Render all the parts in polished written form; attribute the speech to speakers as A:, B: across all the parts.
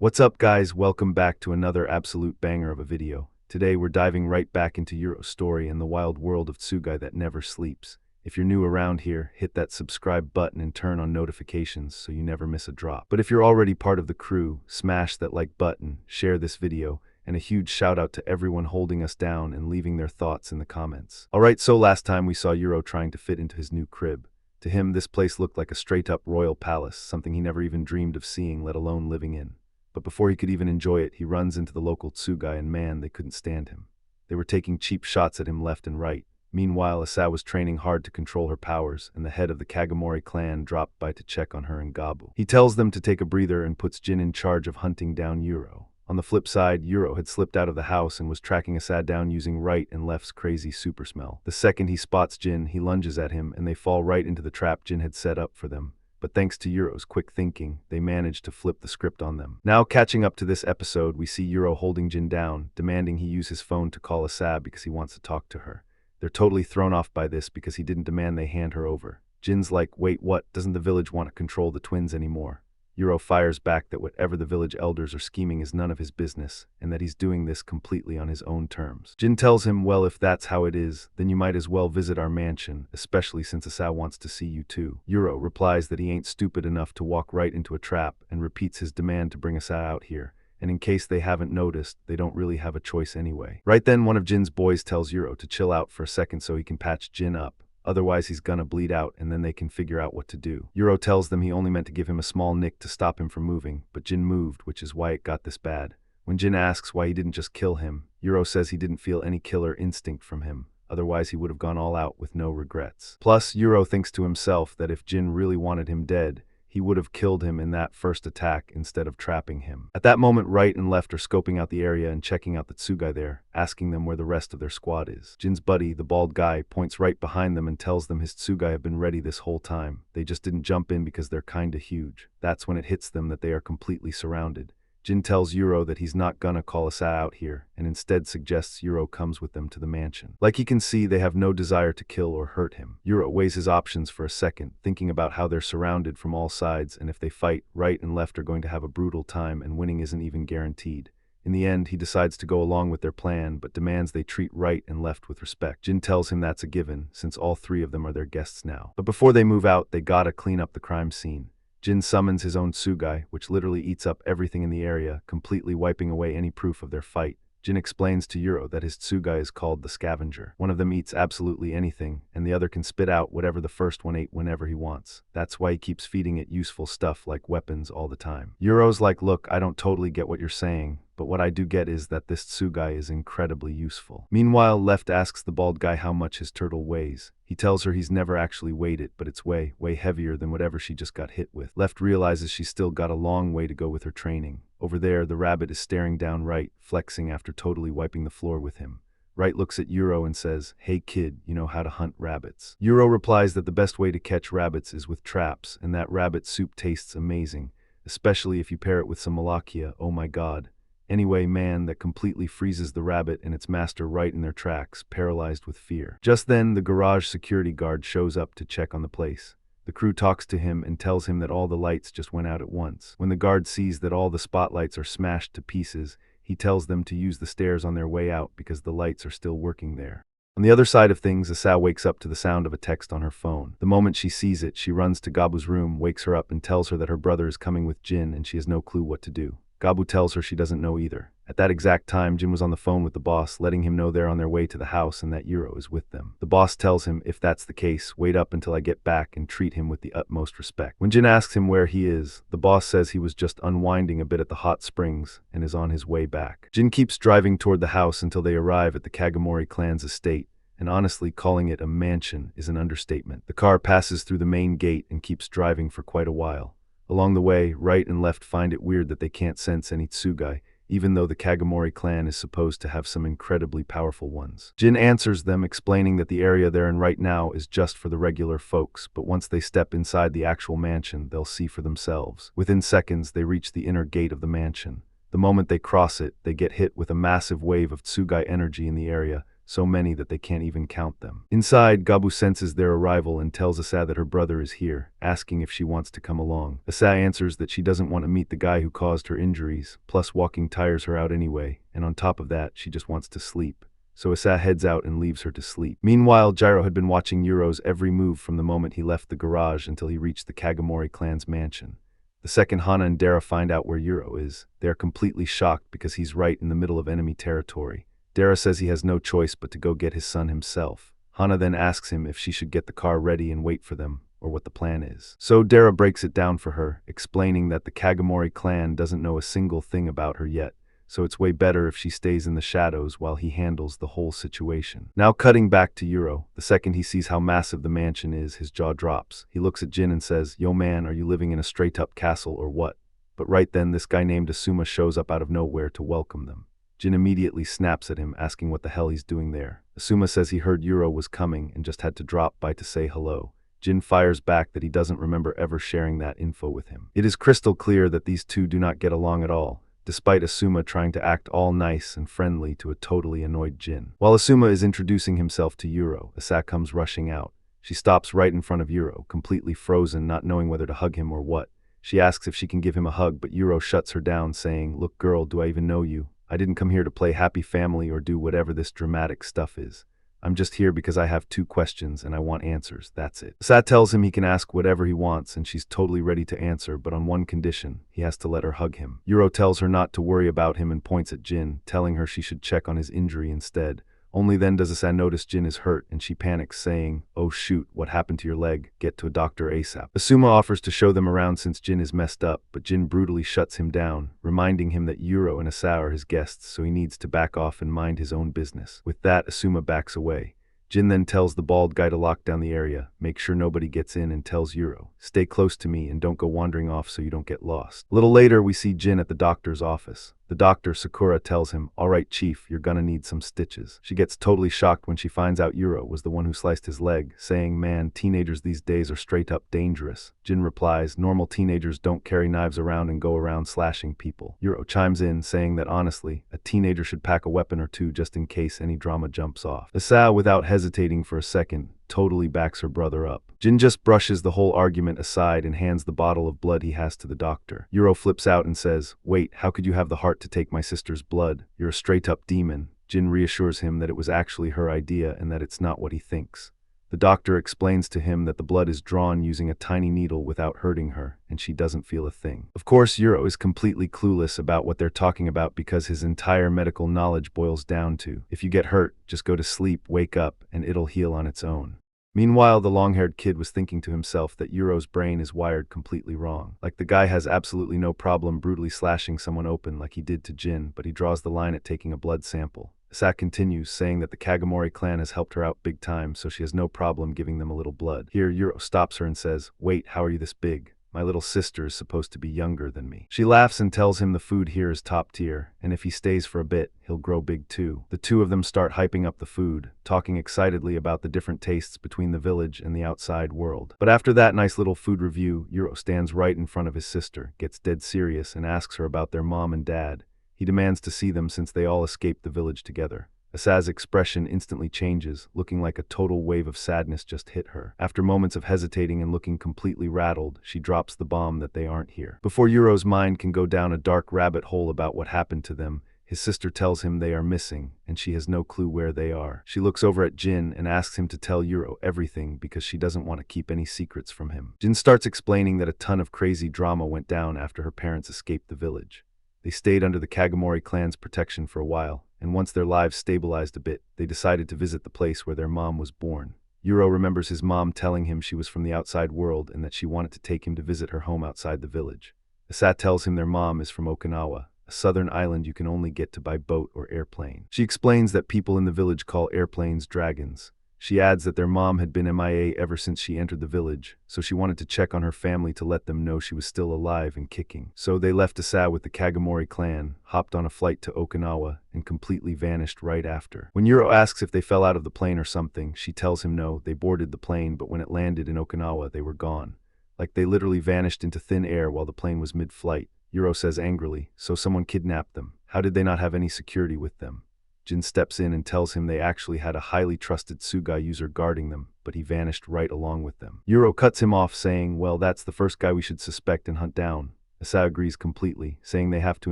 A: What's up guys, welcome back to another absolute banger of a video. Today we're diving right back into Yuro's story and the wild world of Tsugai that never sleeps. If you're new around here, hit that subscribe button and turn on notifications so you never miss a drop. But if you're already part of the crew, smash that like button, share this video, and a huge shout out to everyone holding us down and leaving their thoughts in the comments. Alright, so last time we saw Yuru trying to fit into his new crib. To him, this place looked like a straight-up royal palace, something he never even dreamed of seeing, let alone living in. But before he could even enjoy it, he runs into the local Tsugai, and man, they couldn't stand him. They were taking cheap shots at him left and right. Meanwhile, Asa was training hard to control her powers, and the head of the Kagomori clan dropped by to check on her and Gabu. He tells them to take a breather and puts Jin in charge of hunting down Yuru. On the flip side, Yuru had slipped out of the house and was tracking Asa down using right and left's crazy super smell. The second he spots Jin, he lunges at him, and they fall right into the trap Jin had set up for them. But thanks to Yuru's quick thinking, they managed to flip the script on them. Now, catching up to this episode, we see Yuru holding Jin down, demanding he use his phone to call Asa because he wants to talk to her. They're totally thrown off by this because he didn't demand they hand her over. Jin's like, wait, what? Doesn't the village want to control the twins anymore? Yuru fires back that whatever the village elders are scheming is none of his business, and that he's doing this completely on his own terms. Jin tells him, well, if that's how it is, then you might as well visit our mansion, especially since Asa wants to see you too. Yuru replies that he ain't stupid enough to walk right into a trap, and repeats his demand to bring Asa out here. And in case they haven't noticed, they don't really have a choice anyway. Right then, one of Jin's boys tells Yuru to chill out for a second so he can patch Jin up. Otherwise, he's gonna bleed out, and then they can figure out what to do. Yuru tells them he only meant to give him a small nick to stop him from moving, but Jin moved, which is why it got this bad. When Jin asks why he didn't just kill him, Yuru says he didn't feel any killer instinct from him. Otherwise, he would have gone all out with no regrets. Plus, Yuru thinks to himself that if Jin really wanted him dead, he would have killed him in that first attack instead of trapping him. At that moment, right and left are scoping out the area and checking out the Tsugai there, asking them where the rest of their squad is. Jin's buddy, the bald guy, points right behind them and tells them his Tsugai have been ready this whole time. They just didn't jump in because they're kinda huge. That's when it hits them that they are completely surrounded. Jin tells Yuru that he's not gonna call Asa out here, and instead suggests Yuru comes with them to the mansion. Like he can see, they have no desire to kill or hurt him. Yuru weighs his options for a second, thinking about how they're surrounded from all sides, and if they fight, right and left are going to have a brutal time, and winning isn't even guaranteed. In the end, he decides to go along with their plan, but demands they treat right and left with respect. Jin tells him that's a given, since all three of them are their guests now. But before they move out, they gotta clean up the crime scene. Jin summons his own Tsugai, which literally eats up everything in the area, completely wiping away any proof of their fight. Jin explains to Yuru that his Tsugai is called the Scavenger. One of them eats absolutely anything, and the other can spit out whatever the first one ate whenever he wants. That's why he keeps feeding it useful stuff like weapons all the time. Yuru's like, look, I don't totally get what you're saying, but what I do get is that this Tsugai is incredibly useful. Meanwhile, Left asks the bald guy how much his turtle weighs. He tells her he's never actually weighed it, but it's way heavier than whatever she just got hit with. Left realizes she's still got a long way to go with her training. Over there, the rabbit is staring down Right, flexing after totally wiping the floor with him. Right looks at Yuru and says, hey kid, you know how to hunt rabbits. Yuru replies that the best way to catch rabbits is with traps, and that rabbit soup tastes amazing, especially if you pair it with some malakia, oh my god. Anyway, man, that completely freezes the rabbit and its master right in their tracks, paralyzed with fear. Just then, the garage security guard shows up to check on the place. The crew talks to him and tells him that all the lights just went out at once. When the guard sees that all the spotlights are smashed to pieces, he tells them to use the stairs on their way out because the lights are still working there. On the other side of things, Asa wakes up to the sound of a text on her phone. The moment she sees it, she runs to Gabu's room, wakes her up, and tells her that her brother is coming with Jin and she has no clue what to do. Gabu tells her she doesn't know either. At that exact time, Jin was on the phone with the boss, letting him know they're on their way to the house and that Yuru is with them. The boss tells him, if that's the case, wait up until I get back and treat him with the utmost respect. When Jin asks him where he is, the boss says he was just unwinding a bit at the hot springs and is on his way back. Jin keeps driving toward the house until they arrive at the Kagomori clan's estate, and honestly, calling it a mansion is an understatement. The car passes through the main gate and keeps driving for quite a while. Along the way, Right and Left find it weird that they can't sense any Tsugai, even though the Kagomori clan is supposed to have some incredibly powerful ones. Jin answers them, explaining that the area they're in right now is just for the regular folks, but once they step inside the actual mansion, they'll see for themselves. Within seconds, they reach the inner gate of the mansion. The moment they cross it, they get hit with a massive wave of Tsugai energy in the area, so many that they can't even count them. Inside, Gabu senses their arrival and tells Asa that her brother is here, asking if she wants to come along. Asa answers that she doesn't want to meet the guy who caused her injuries, plus walking tires her out anyway, and on top of that, she just wants to sleep. So Asa heads out and leaves her to sleep. Meanwhile, Gyro had been watching Yuro's every move from the moment he left the garage until he reached the Kagomori clan's mansion. The second Hana and Dara find out where Yuru is, they are completely shocked because he's right in the middle of enemy territory. Dara says he has no choice but to go get his son himself. Hana then asks him if she should get the car ready and wait for them, or what the plan is. So Dara breaks it down for her, explaining that the Kagomori clan doesn't know a single thing about her yet, so it's way better if she stays in the shadows while he handles the whole situation. Now cutting back to Yuro, the second he sees how massive the mansion is, his jaw drops. He looks at Jin and says, "Yo man, are you living in a straight-up castle or what?" But right then, this guy named Asuma shows up out of nowhere to welcome them. Jin immediately snaps at him, asking what the hell he's doing there. Asuma says he heard Yuro was coming and just had to drop by to say hello. Jin fires back that he doesn't remember ever sharing that info with him. It is crystal clear that these two do not get along at all, despite Asuma trying to act all nice and friendly to a totally annoyed Jin. While Asuma is introducing himself to Yuro, Asa comes rushing out. She stops right in front of Yuro, completely frozen, not knowing whether to hug him or what. She asks if she can give him a hug, but Yuro shuts her down, saying, "Look girl, do I even know you? I didn't come here to play happy family or do whatever this dramatic stuff is. I'm just here because I have 2 questions and I want answers, that's it." Asa tells him he can ask whatever he wants and she's totally ready to answer, but on one condition: he has to let her hug him. Yuro tells her not to worry about him and points at Jin, telling her she should check on his injury instead. Only then does Asa notice Jin is hurt and she panics, saying, "Oh shoot, what happened to your leg? Get to a doctor ASAP." Asuma offers to show them around since Jin is messed up, but Jin brutally shuts him down, reminding him that Yuro and Asa are his guests, so he needs to back off and mind his own business. With that, Asuma backs away. Jin then tells the bald guy to lock down the area, make sure nobody gets in, and tells Yuro, "Stay close to me and don't go wandering off so you don't get lost." A little later, we see Jin at the doctor's office. The doctor, Sakura, tells him, "All right, chief, you're gonna need some stitches." She gets totally shocked when she finds out Yuro was the one who sliced his leg, saying, "Man, teenagers these days are straight up dangerous." Jin replies, "Normal teenagers don't carry knives around and go around slashing people." Yuro chimes in, saying that honestly, a teenager should pack a weapon or two just in case any drama jumps off. Asa, without hesitating for a second, totally backs her brother up. Jin just brushes the whole argument aside and hands the bottle of blood he has to the doctor. Yuro flips out and says, "Wait, how could you have the heart to take my sister's blood? You're a straight-up demon." Jin reassures him that it was actually her idea and that it's not what he thinks. The doctor explains to him that the blood is drawn using a tiny needle without hurting her, and she doesn't feel a thing. Of course, Yuro is completely clueless about what they're talking about because his entire medical knowledge boils down to, if you get hurt, just go to sleep, wake up, and it'll heal on its own. Meanwhile, the long-haired kid was thinking to himself that Yuro's brain is wired completely wrong. Like the guy has absolutely no problem brutally slashing someone open like he did to Jin, but he draws the line at taking a blood sample. Asa continues, saying that the Kagomori clan has helped her out big time, so she has no problem giving them a little blood. Here, Yuro stops her and says, "Wait, how are you this big? My little sister is supposed to be younger than me." She laughs and tells him the food here is top tier, and if he stays for a bit, he'll grow big too. The two of them start hyping up the food, talking excitedly about the different tastes between the village and the outside world. But after that nice little food review, Yuro stands right in front of his sister, gets dead serious, and asks her about their mom and dad. He demands to see them since they all escaped the village together. Asa's expression instantly changes, looking like a total wave of sadness just hit her. After moments of hesitating and looking completely rattled, she drops the bomb that they aren't here. Before Yuro's mind can go down a dark rabbit hole about what happened to them, his sister tells him they are missing, and she has no clue where they are. She looks over at Jin and asks him to tell Yuro everything because she doesn't want to keep any secrets from him. Jin starts explaining that a ton of crazy drama went down after her parents escaped the village. They stayed under the Kagomori clan's protection for a while, and once their lives stabilized a bit, they decided to visit the place where their mom was born. Yuro remembers his mom telling him she was from the outside world and that she wanted to take him to visit her home outside the village. Asa tells him their mom is from Okinawa, a southern island you can only get to by boat or airplane. She explains that people in the village call airplanes dragons. She adds that their mom had been MIA ever since she entered the village, so she wanted to check on her family to let them know she was still alive and kicking. So they left Asa with the Kagomori clan, hopped on a flight to Okinawa, and completely vanished right after. When Yuro asks if they fell out of the plane or something, she tells him no, they boarded the plane, but when it landed in Okinawa, they were gone. Like they literally vanished into thin air while the plane was mid-flight. Yuro says angrily, "So someone kidnapped them. How did they not have any security with them?" Jin steps in and tells him they actually had a highly trusted Tsugai user guarding them, but he vanished right along with them. Yuru cuts him off, saying, well, that's the first guy we should suspect and hunt down. Asa agrees completely, saying they have to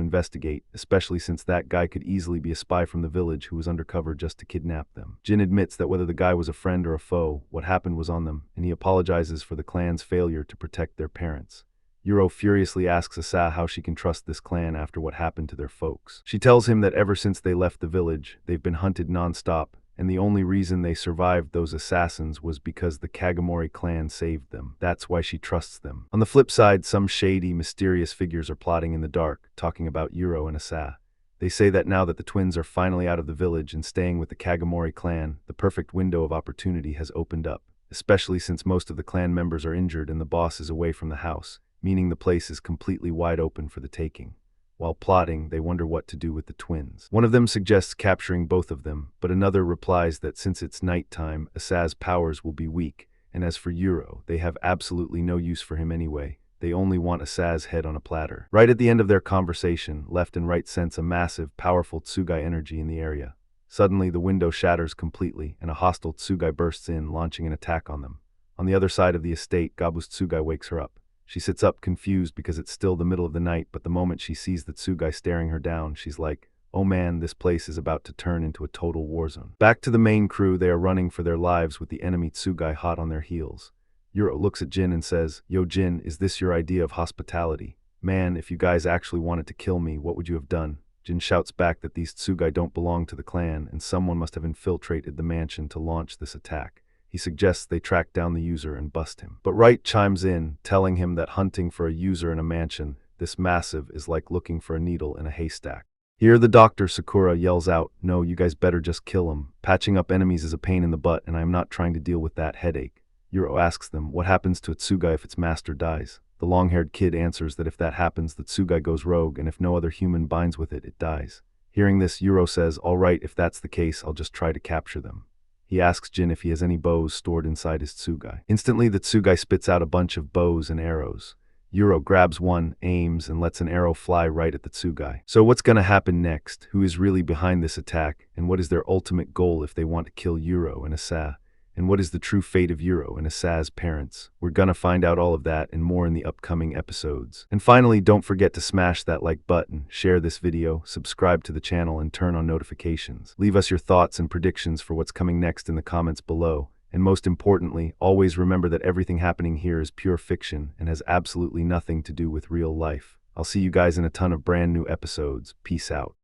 A: investigate, especially since that guy could easily be a spy from the village who was undercover just to kidnap them. Jin admits that whether the guy was a friend or a foe, what happened was on them, and he apologizes for the clan's failure to protect their parents. Yuru furiously asks Asa how she can trust this clan after what happened to their folks. She tells him that ever since they left the village, they've been hunted non-stop, and the only reason they survived those assassins was because the Kagomori clan saved them. That's why she trusts them. On the flip side, some shady, mysterious figures are plotting in the dark, talking about Yuru and Asa. They say that now that the twins are finally out of the village and staying with the Kagomori clan, the perfect window of opportunity has opened up, especially since most of the clan members are injured and the boss is away from the house, meaning the place is completely wide open for the taking. While plotting, they wonder what to do with the twins. One of them suggests capturing both of them, but another replies that since it's nighttime, Asa's powers will be weak, and as for Yuru, they have absolutely no use for him anyway. They only want Asa's head on a platter. Right at the end of their conversation, left and right sense a massive, powerful Tsugai energy in the area. Suddenly, the window shatters completely, and a hostile Tsugai bursts in, launching an attack on them. On the other side of the estate, Gabu's Tsugai wakes her up. She sits up confused because it's still the middle of the night, but the moment she sees the Tsugai staring her down, she's like, oh man, this place is about to turn into a total war zone. Back to the main crew, they are running for their lives with the enemy Tsugai hot on their heels. Yuru looks at Jin and says, yo Jin, is this your idea of hospitality? Man, if you guys actually wanted to kill me, what would you have done? Jin shouts back that these Tsugai don't belong to the clan, and someone must have infiltrated the mansion to launch this attack. He suggests they track down the user and bust him. But Wright chimes in, telling him that hunting for a user in a mansion this massive is like looking for a needle in a haystack. Here the doctor, Sakura, yells out, no, you guys better just kill him. Patching up enemies is a pain in the butt, and I am not trying to deal with that headache. Yuru asks them, what happens to a Tsugai if its master dies? The long-haired kid answers that if that happens, the Tsugai goes rogue, and if no other human binds with it, it dies. Hearing this, Yuru says, all right, if that's the case, I'll just try to capture them. He asks Jin if he has any bows stored inside his Tsugai. Instantly, the Tsugai spits out a bunch of bows and arrows. Yuru grabs one, aims, and lets an arrow fly right at the Tsugai. So what's gonna happen next? Who is really behind this attack? And what is their ultimate goal if they want to kill Yuru and Asa? And what is the true fate of Yuru and Asa's parents? We're gonna find out all of that and more in the upcoming episodes. And finally, don't forget to smash that like button, share this video, subscribe to the channel, and turn on notifications. Leave us your thoughts and predictions for what's coming next in the comments below. And most importantly, always remember that everything happening here is pure fiction and has absolutely nothing to do with real life. I'll see you guys in a ton of brand new episodes. Peace out.